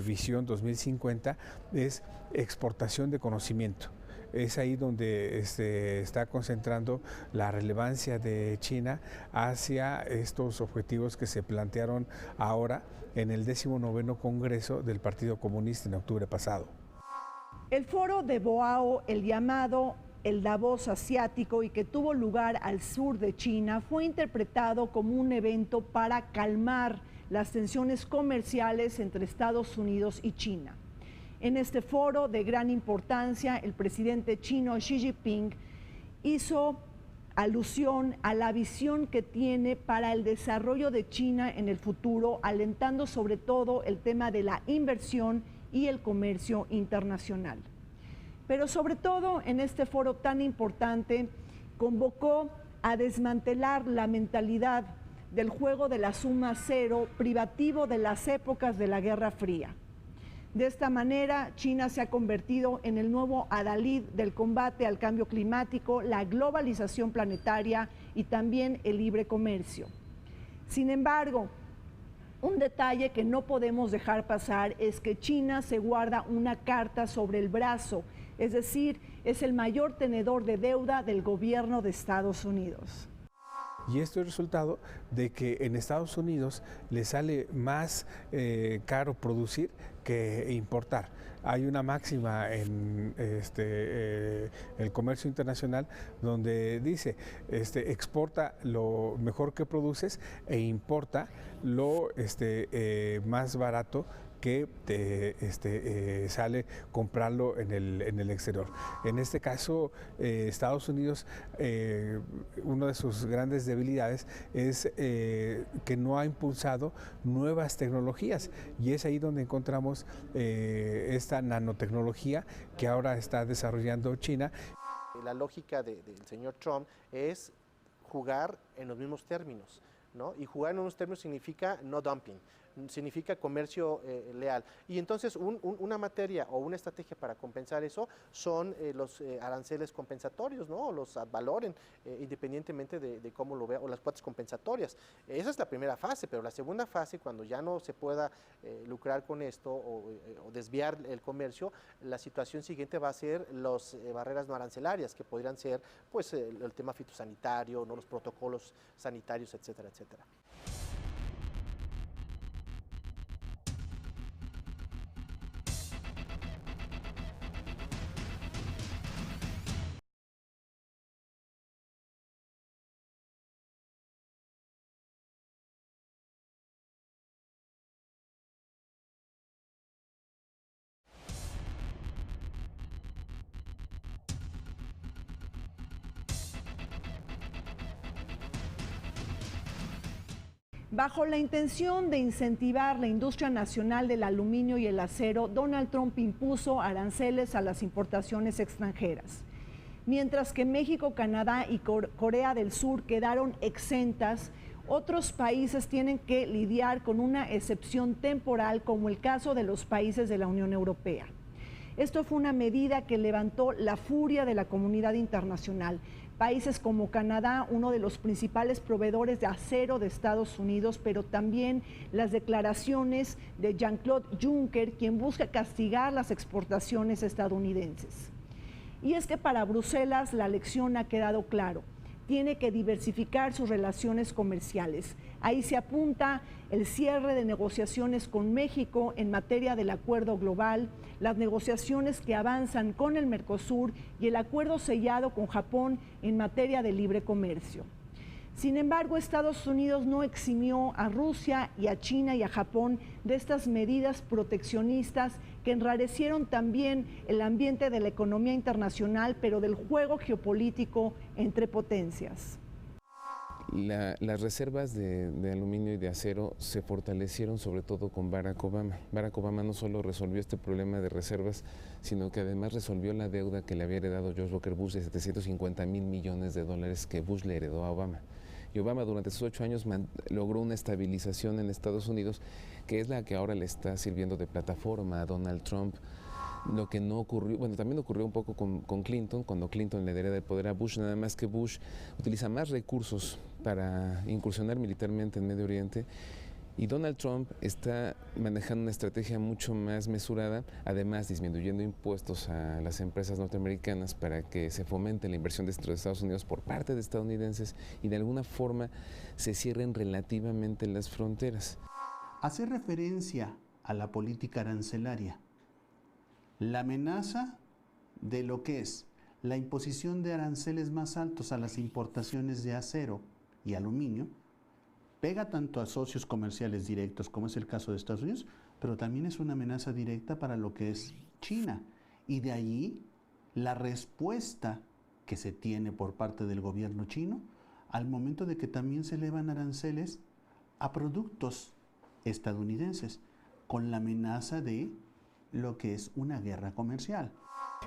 visión 2050, es exportación de conocimiento. Es ahí donde está concentrando la relevancia de China hacia estos objetivos que se plantearon ahora en el 19º Congreso del Partido Comunista en octubre pasado. El foro de Boao, el llamado el Davos asiático y que tuvo lugar al sur de China, fue interpretado como un evento para calmar las tensiones comerciales entre Estados Unidos y China. En este foro de gran importancia, el presidente chino Xi Jinping hizo alusión a la visión que tiene para el desarrollo de China en el futuro, alentando sobre todo el tema de la inversión y el comercio internacional. Pero sobre todo en este foro tan importante, convocó a desmantelar la mentalidad del juego de la suma cero, privativo de las épocas de la Guerra Fría. De esta manera, China se ha convertido en el nuevo adalid del combate al cambio climático, la globalización planetaria y también el libre comercio. Sin embargo, un detalle que no podemos dejar pasar es que China se guarda una carta sobre el brazo, es decir, es el mayor tenedor de deuda del gobierno de Estados Unidos. Y esto es resultado de que en Estados Unidos le sale más caro producir que importar. Hay una máxima en el comercio internacional donde dice, exporta lo mejor que produces e importa lo más barato que te sale comprarlo en el exterior. En este caso, Estados Unidos, una de sus grandes debilidades es que no ha impulsado nuevas tecnologías, y es ahí donde encontramos esta nanotecnología que ahora está desarrollando China. La lógica del señor Trump es jugar en los mismos términos, ¿no? Y jugar en unos términos significa no dumping, significa comercio leal. Y entonces una materia o una estrategia para compensar eso son los aranceles compensatorios, ¿no? O los ad valorem, independientemente de cómo lo vea, o las cuotas compensatorias. Esa es la primera fase, pero la segunda fase, cuando ya no se pueda lucrar con esto o desviar el comercio, la situación siguiente va a ser las barreras no arancelarias, que podrían ser pues el tema fitosanitario, ¿no? Los protocolos sanitarios, etcétera, etcétera. Bajo la intención de incentivar la industria nacional del aluminio y el acero, Donald Trump impuso aranceles a las importaciones extranjeras. Mientras que México, Canadá y Corea del Sur quedaron exentas, otros países tienen que lidiar con una excepción temporal, como el caso de los países de la Unión Europea. Esto fue una medida que levantó la furia de la comunidad internacional. Países como Canadá, uno de los principales proveedores de acero de Estados Unidos, pero también las declaraciones de Jean-Claude Juncker, quien busca castigar las exportaciones estadounidenses. Y es que para Bruselas la lección ha quedado claro. Tiene que diversificar sus relaciones comerciales. Ahí se apunta el cierre de negociaciones con México en materia del acuerdo global, las negociaciones que avanzan con el Mercosur y el acuerdo sellado con Japón en materia de libre comercio. Sin embargo, Estados Unidos no eximió a Rusia y a China y a Japón de estas medidas proteccionistas que enrarecieron también el ambiente de la economía internacional, pero del juego geopolítico entre potencias. Las reservas de aluminio y de acero se fortalecieron sobre todo con Barack Obama. Barack Obama no solo resolvió este problema de reservas, sino que además resolvió la deuda que le había heredado George Walker Bush de $750 mil millones que Bush le heredó a Obama. Y Obama durante sus 8 años logró una estabilización en Estados Unidos, que es la que ahora le está sirviendo de plataforma a Donald Trump. Lo que no ocurrió, bueno, también ocurrió un poco con Clinton, cuando Clinton le hereda el poder a Bush, nada más que Bush utiliza más recursos para incursionar militarmente en Medio Oriente, y Donald Trump está manejando una estrategia mucho más mesurada, además disminuyendo impuestos a las empresas norteamericanas para que se fomente la inversión dentro de Estados Unidos por parte de estadounidenses y de alguna forma se cierren relativamente las fronteras. Hace referencia a la política arancelaria, la amenaza de lo que es la imposición de aranceles más altos a las importaciones de acero y aluminio, pega tanto a socios comerciales directos, como es el caso de Estados Unidos, pero también es una amenaza directa para lo que es China. Y de allí la respuesta que se tiene por parte del gobierno chino al momento de que también se elevan aranceles a productos estadounidenses, con la amenaza de lo que es una guerra comercial.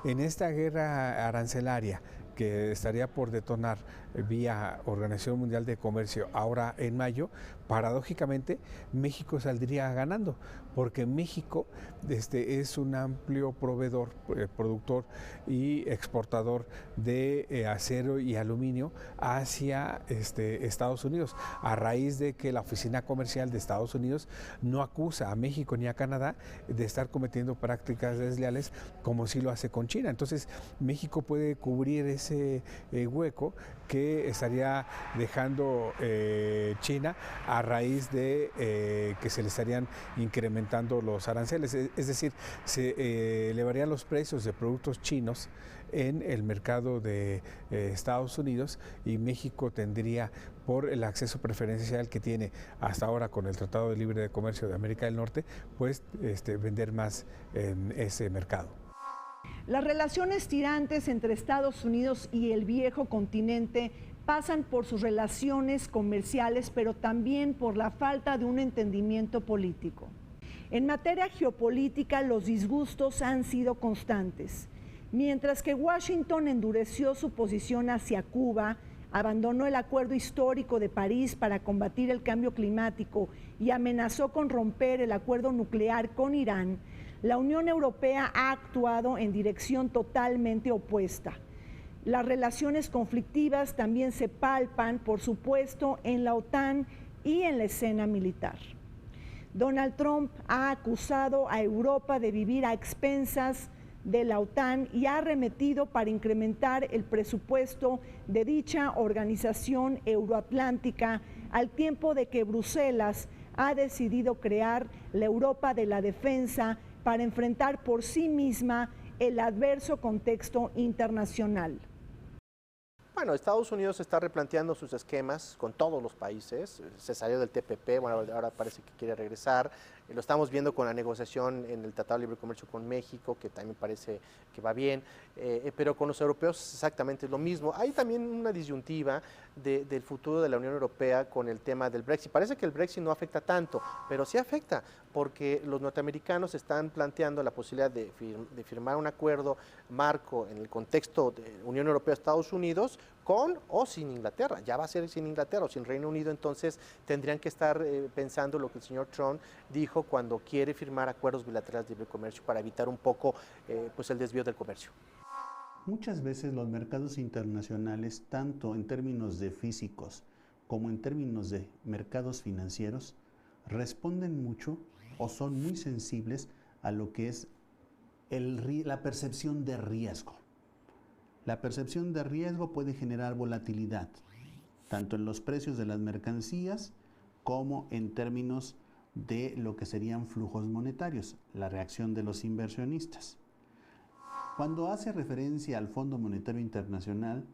En esta guerra arancelaria que estaría por detonar vía Organización Mundial de Comercio ahora en mayo, paradójicamente México saldría ganando, porque México es un amplio proveedor, productor y exportador de acero y aluminio hacia Estados Unidos, a raíz de que la Oficina Comercial de Estados Unidos no acusa a México ni a Canadá de estar cometiendo prácticas desleales como sí lo hace con China. Entonces México puede cubrir ese hueco que estaría dejando China a raíz de que se le estarían incrementando los aranceles, es decir, se elevarían los precios de productos chinos en el mercado de Estados Unidos, y México tendría, por el acceso preferencial que tiene hasta ahora con el Tratado de Libre de Comercio de América del Norte, pues vender más en ese mercado. Las relaciones tirantes entre Estados Unidos y el viejo continente pasan por sus relaciones comerciales, pero también por la falta de un entendimiento político. En materia geopolítica, los disgustos han sido constantes. Mientras que Washington endureció su posición hacia Cuba, abandonó el acuerdo histórico de París para combatir el cambio climático y amenazó con romper el acuerdo nuclear con Irán, la Unión Europea ha actuado en dirección totalmente opuesta. Las relaciones conflictivas también se palpan, por supuesto, en la OTAN y en la escena militar. Donald Trump ha acusado a Europa de vivir a expensas de la OTAN y ha arremetido para incrementar el presupuesto de dicha organización euroatlántica, al tiempo de que Bruselas ha decidido crear la Europa de la defensa para enfrentar por sí misma el adverso contexto internacional. Bueno, Estados Unidos está replanteando sus esquemas con todos los países, se salió del TPP, bueno, ahora parece que quiere regresar, lo estamos viendo con la negociación en el Tratado de Libre Comercio con México, que también parece que va bien, pero con los europeos exactamente es lo mismo. Hay también una disyuntiva del futuro de la Unión Europea con el tema del Brexit. Parece que el Brexit no afecta tanto, pero sí afecta, porque los norteamericanos están planteando la posibilidad de firmar un acuerdo marco en el contexto de Unión Europea-Estados Unidos con o sin Inglaterra. Ya va a ser sin Inglaterra o sin Reino Unido, entonces tendrían que estar pensando lo que el señor Trump dijo cuando quiere firmar acuerdos bilaterales de libre comercio para evitar un poco pues el desvío del comercio. Muchas veces los mercados internacionales, tanto en términos de físicos como en términos de mercados financieros, responden mucho o son muy sensibles a lo que es la percepción de riesgo. La percepción de riesgo puede generar volatilidad, tanto en los precios de las mercancías como en términos de lo que serían flujos monetarios, la reacción de los inversionistas. Cuando hace referencia al Fondo Monetario Internacional,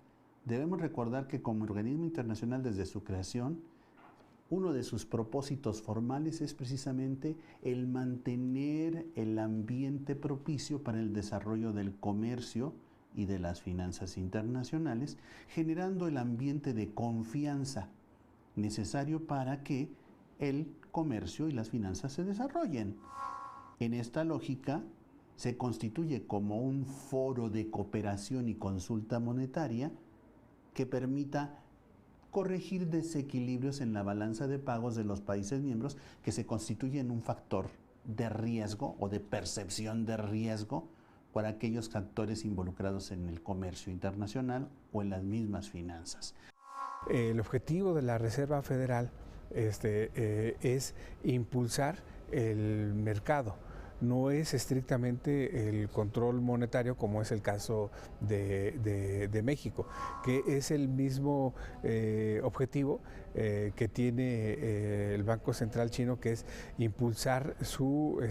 debemos recordar que como organismo internacional desde su creación, uno de sus propósitos formales es precisamente el mantener el ambiente propicio para el desarrollo del comercio y de las finanzas internacionales, generando el ambiente de confianza necesario para que el comercio y las finanzas se desarrollen. En esta lógica, se constituye como un foro de cooperación y consulta monetaria que permita corregir desequilibrios en la balanza de pagos de los países miembros que se constituyen un factor de riesgo o de percepción de riesgo para aquellos actores involucrados en el comercio internacional o en las mismas finanzas. El objetivo de la Reserva Federal es impulsar el mercado. No es estrictamente el control monetario como es el caso de México, que es el mismo objetivo que tiene el Banco Central chino, que es impulsar su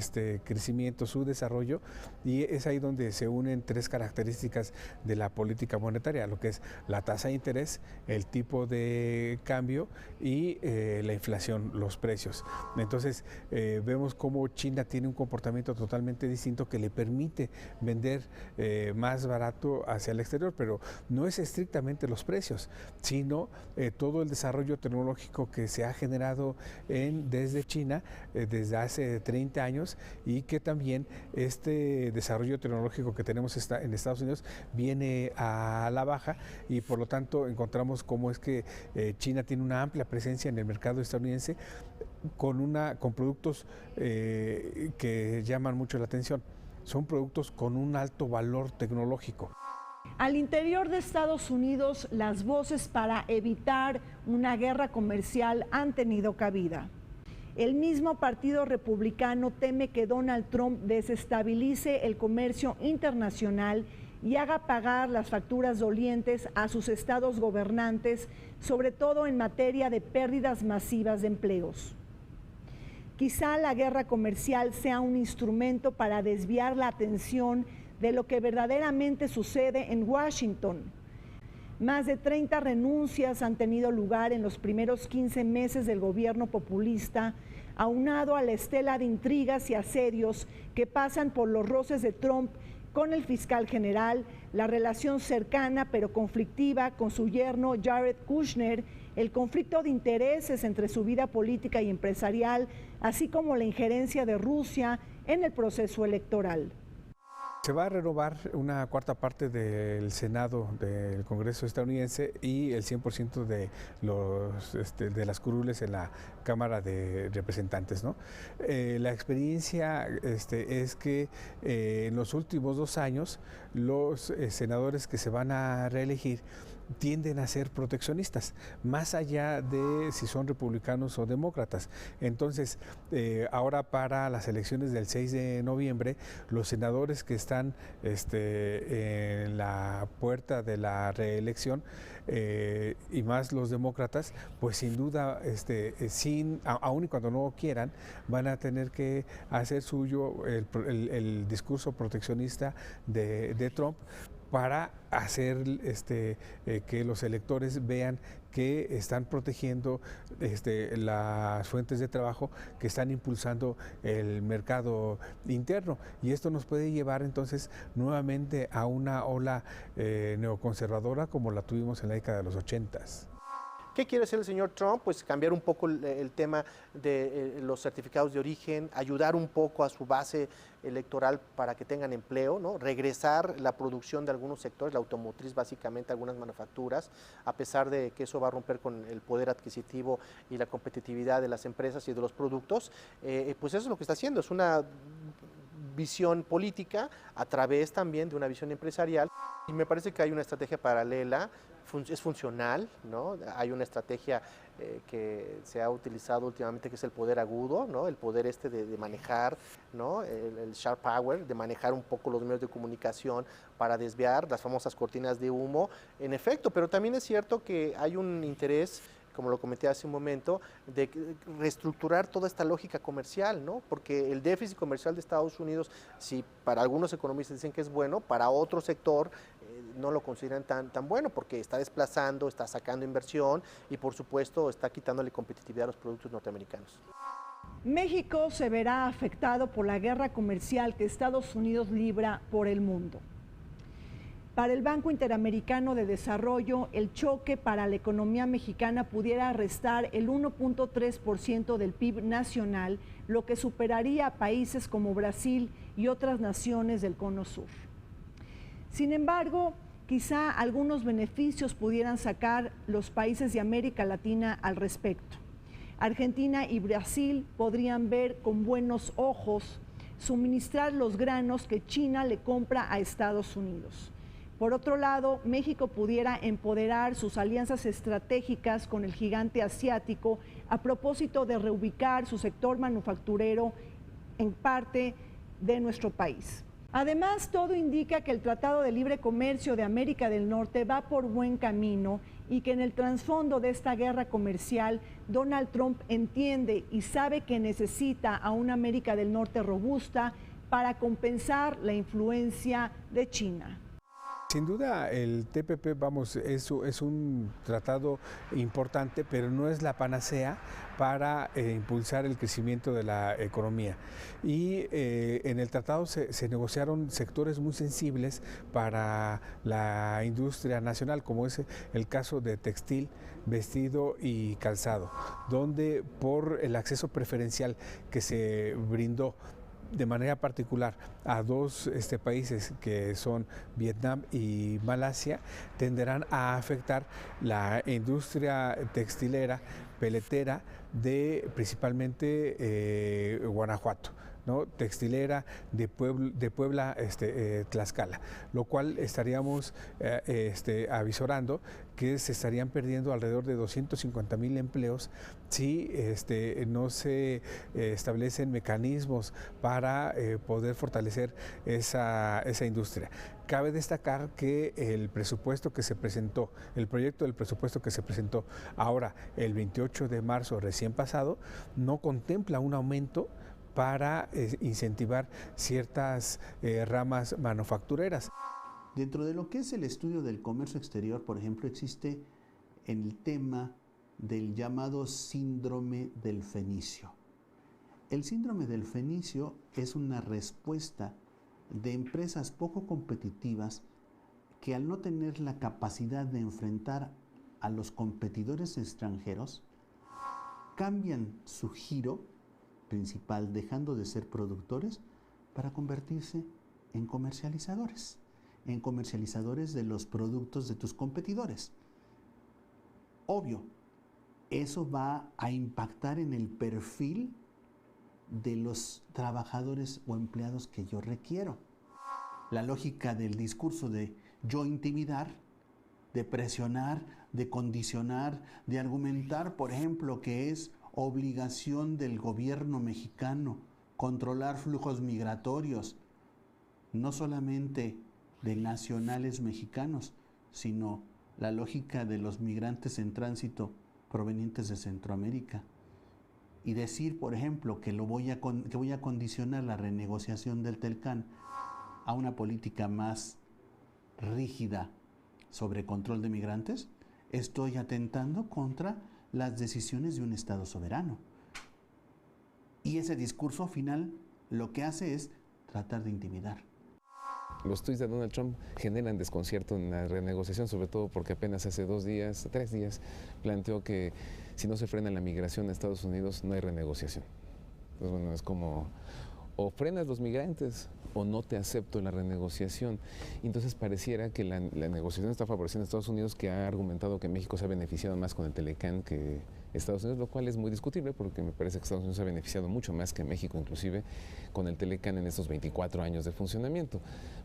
crecimiento, su desarrollo, y es ahí donde se unen tres características de la política monetaria, lo que es la tasa de interés, el tipo de cambio y la inflación, los precios. Entonces vemos cómo China tiene un comportamiento totalmente distinto que le permite vender más barato hacia el exterior, pero no es estrictamente los precios, sino todo el desarrollo tecnológico que se ha generado desde China desde hace 30 años, y que también este desarrollo tecnológico que tenemos en Estados Unidos viene a la baja, y por lo tanto encontramos cómo es que China tiene una amplia presencia en el mercado estadounidense con productos que llaman mucho la atención. Son productos con un alto valor tecnológico. Al interior de Estados Unidos, las voces para evitar una guerra comercial han tenido cabida. El mismo Partido Republicano teme que Donald Trump desestabilice el comercio internacional y haga pagar las facturas dolientes a sus estados gobernantes, sobre todo en materia de pérdidas masivas de empleos. Quizá la guerra comercial sea un instrumento para desviar la atención de lo que verdaderamente sucede en Washington. Más de 30 renuncias han tenido lugar en los primeros 15 meses del gobierno populista, aunado a la estela de intrigas y asedios que pasan por los roces de Trump con el fiscal general, la relación cercana pero conflictiva con su yerno Jared Kushner, el conflicto de intereses entre su vida política y empresarial, así como la injerencia de Rusia en el proceso electoral. Se va a renovar una cuarta parte del Senado del Congreso estadounidense y el 100% de de las curules en la Cámara de Representantes, ¿no? La experiencia es que en los últimos 2 años los senadores que se van a reelegir tienden a ser proteccionistas, más allá de si son republicanos o demócratas. Entonces, ahora para las elecciones del 6 de noviembre, los senadores que están en la puerta de la reelección, y más los demócratas, pues sin duda, aun y cuando no quieran, van a tener que hacer suyo el discurso proteccionista de Trump, para hacer que los electores vean que están protegiendo las fuentes de trabajo, que están impulsando el mercado interno. Y esto nos puede llevar entonces nuevamente a una ola neoconservadora como la tuvimos en la década de los 80s. ¿Qué quiere hacer el señor Trump? Pues cambiar un poco el tema de los certificados de origen, ayudar un poco a su base electoral para que tengan empleo, ¿no? Regresar la producción de algunos sectores, la automotriz básicamente, algunas manufacturas, a pesar de que eso va a romper con el poder adquisitivo y la competitividad de las empresas y de los productos, pues eso es lo que está haciendo, es una visión política a través también de una visión empresarial. Y me parece que hay una estrategia paralela, es funcional, ¿no? Hay una estrategia que se ha utilizado últimamente, que es el poder agudo, ¿no? El poder de manejar, ¿no? El sharp power, de manejar un poco los medios de comunicación para desviar las famosas cortinas de humo, en efecto, pero también es cierto que hay un interés, como lo comenté hace un momento, de reestructurar toda esta lógica comercial, ¿no? Porque el déficit comercial de Estados Unidos, si para algunos economistas dicen que es bueno, para otro sector no lo consideran tan bueno, porque está desplazando, está sacando inversión y por supuesto está quitándole competitividad a los productos norteamericanos. México se verá afectado por la guerra comercial que Estados Unidos libra por el mundo. Para el Banco Interamericano de Desarrollo, el choque para la economía mexicana pudiera restar el 1.3% del PIB nacional, lo que superaría a países como Brasil y otras naciones del Cono Sur. Sin embargo, quizá algunos beneficios pudieran sacar los países de América Latina al respecto. Argentina y Brasil podrían ver con buenos ojos suministrar los granos que China le compra a Estados Unidos. Por otro lado, México pudiera empoderar sus alianzas estratégicas con el gigante asiático a propósito de reubicar su sector manufacturero en parte de nuestro país. Además, todo indica que el Tratado de Libre Comercio de América del Norte va por buen camino y que en el trasfondo de esta guerra comercial, Donald Trump entiende y sabe que necesita a una América del Norte robusta para compensar la influencia de China. Sin duda el TPP, es un tratado importante, pero no es la panacea para impulsar el crecimiento de la economía. Y en el tratado se negociaron sectores muy sensibles para la industria nacional, como es el caso de textil, vestido y calzado, donde por el acceso preferencial que se brindó de manera particular a dos países que son Vietnam y Malasia, tenderán a afectar la industria textilera, peletera de principalmente Guanajuato, ¿no? Textilera de Puebla, Tlaxcala, lo cual estaríamos avisorando que se estarían perdiendo alrededor de 250,000 empleos si no se establecen mecanismos para poder fortalecer esa industria. Cabe destacar que el presupuesto que se presentó, el proyecto del presupuesto que se presentó ahora el 28 de marzo recién pasado, no contempla un aumento para incentivar ciertas ramas manufactureras. Dentro de lo que es el estudio del comercio exterior, por ejemplo, existe el tema del llamado síndrome del fenicio. El síndrome del fenicio es una respuesta de empresas poco competitivas que, al no tener la capacidad de enfrentar a los competidores extranjeros, cambian su giro principal, dejando de ser productores para convertirse en comercializadores de los productos de tus competidores. Obvio, eso va a impactar en el perfil de los trabajadores o empleados que yo requiero. La lógica del discurso de yo intimidar, de presionar, de condicionar, de argumentar, por ejemplo, que es obligación del gobierno mexicano controlar flujos migratorios, no solamente de nacionales mexicanos, sino la lógica de los migrantes en tránsito provenientes de Centroamérica. Y decir, por ejemplo, que voy a condicionar la renegociación del Telcán a una política más rígida sobre control de migrantes, estoy atentando contra las decisiones de un Estado soberano. Y ese discurso final lo que hace es tratar de intimidar. Los tuits de Donald Trump generan desconcierto en la renegociación, sobre todo porque apenas hace 3 días, planteó que si no se frena la migración a Estados Unidos, no hay renegociación. Entonces, bueno, es como, o frenas los migrantes o no te acepto la renegociación. Entonces pareciera que la negociación está favoreciendo a Estados Unidos, que ha argumentado que México se ha beneficiado más con el Telecán que Estados Unidos, lo cual es muy discutible porque me parece que Estados Unidos se ha beneficiado mucho más que México, inclusive con el Telecán en estos 24 años de funcionamiento.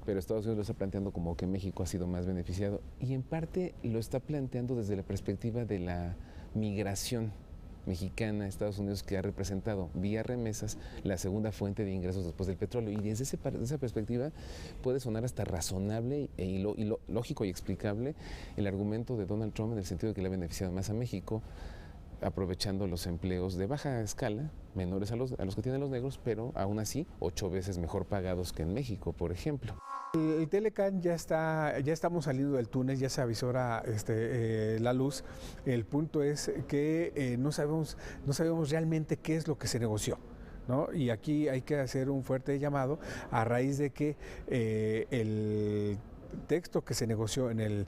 Pero Estados Unidos lo está planteando como que México ha sido más beneficiado y en parte lo está planteando desde la perspectiva de la migración mexicana a Estados Unidos, que ha representado vía remesas la segunda fuente de ingresos después del petróleo. Y desde esa perspectiva puede sonar hasta razonable y lógico y explicable el argumento de Donald Trump en el sentido de que le ha beneficiado más a México, aprovechando los empleos de baja escala, menores a los que tienen los negros, pero aún así 8 veces mejor pagados que en México, por ejemplo. El Telecán ya estamos saliendo del túnel, ya se avisora la luz. El punto es que no sabemos realmente qué es lo que se negoció, ¿no? Y aquí hay que hacer un fuerte llamado a raíz de que el texto que se negoció en el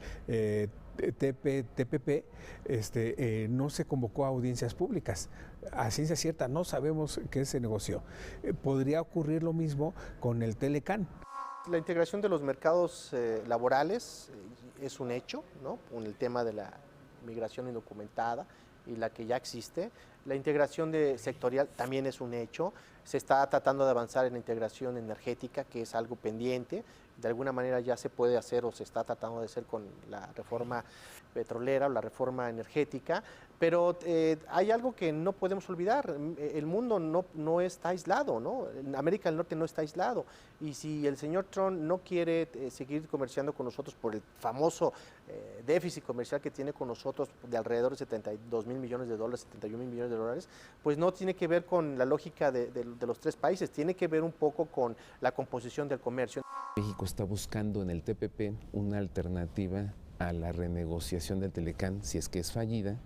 TPP no se convocó a audiencias públicas. A ciencia cierta no sabemos qué se negoció. Podría ocurrir lo mismo con el Telecán. La integración de los mercados laborales es un hecho, ¿no? Con el tema de la migración indocumentada y la que ya existe. La integración sectorial también es un hecho. Se está tratando de avanzar en la integración energética, que es algo pendiente. De alguna manera ya se puede hacer o se está tratando de hacer con la reforma petrolera o la reforma energética, pero hay algo que no podemos olvidar: el mundo no está aislado, ¿no? América del Norte no está aislado, y si el señor Trump no quiere seguir comerciando con nosotros por el famoso déficit comercial que tiene con nosotros de alrededor de 72 mil millones de dólares, 71 mil millones de dólares, pues no tiene que ver con la lógica de los 3 países, tiene que ver un poco con la composición del comercio. México está buscando en el TPP una alternativa a la renegociación del Telecán, si es que es fallida,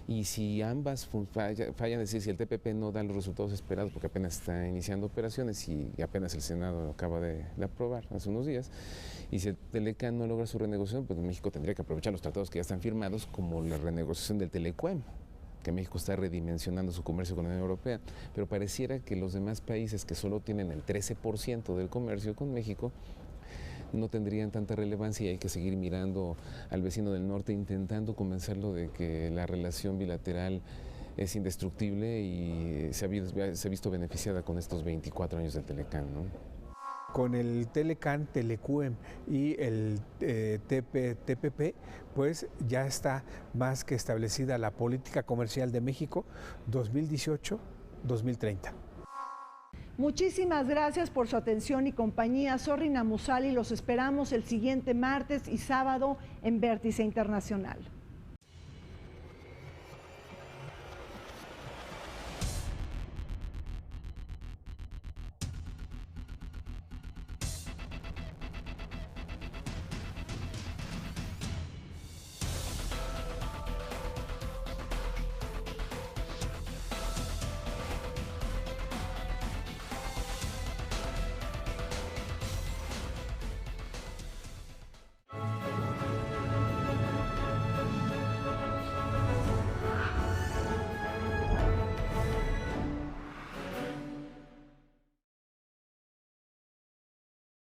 y si ambas fallan, es decir, si el TPP no da los resultados esperados, porque apenas está iniciando operaciones y apenas el Senado acaba de aprobar hace unos días, y si el Telecán no logra su renegociación, pues México tendría que aprovechar los tratados que ya están firmados, como la renegociación del Telecuem, que México está redimensionando su comercio con la Unión Europea, pero pareciera que los demás países que solo tienen el 13% del comercio con México no tendrían tanta relevancia, y hay que seguir mirando al vecino del norte, intentando convencerlo de que la relación bilateral es indestructible y se ha visto beneficiada con estos 24 años del Telecán, ¿no? Con el Telecán, Telecuem y el TPP, pues ya está más que establecida la política comercial de México 2018-2030. Muchísimas gracias por su atención y compañía. Soy Rina Musali, los esperamos el siguiente martes y sábado en Vértice Internacional.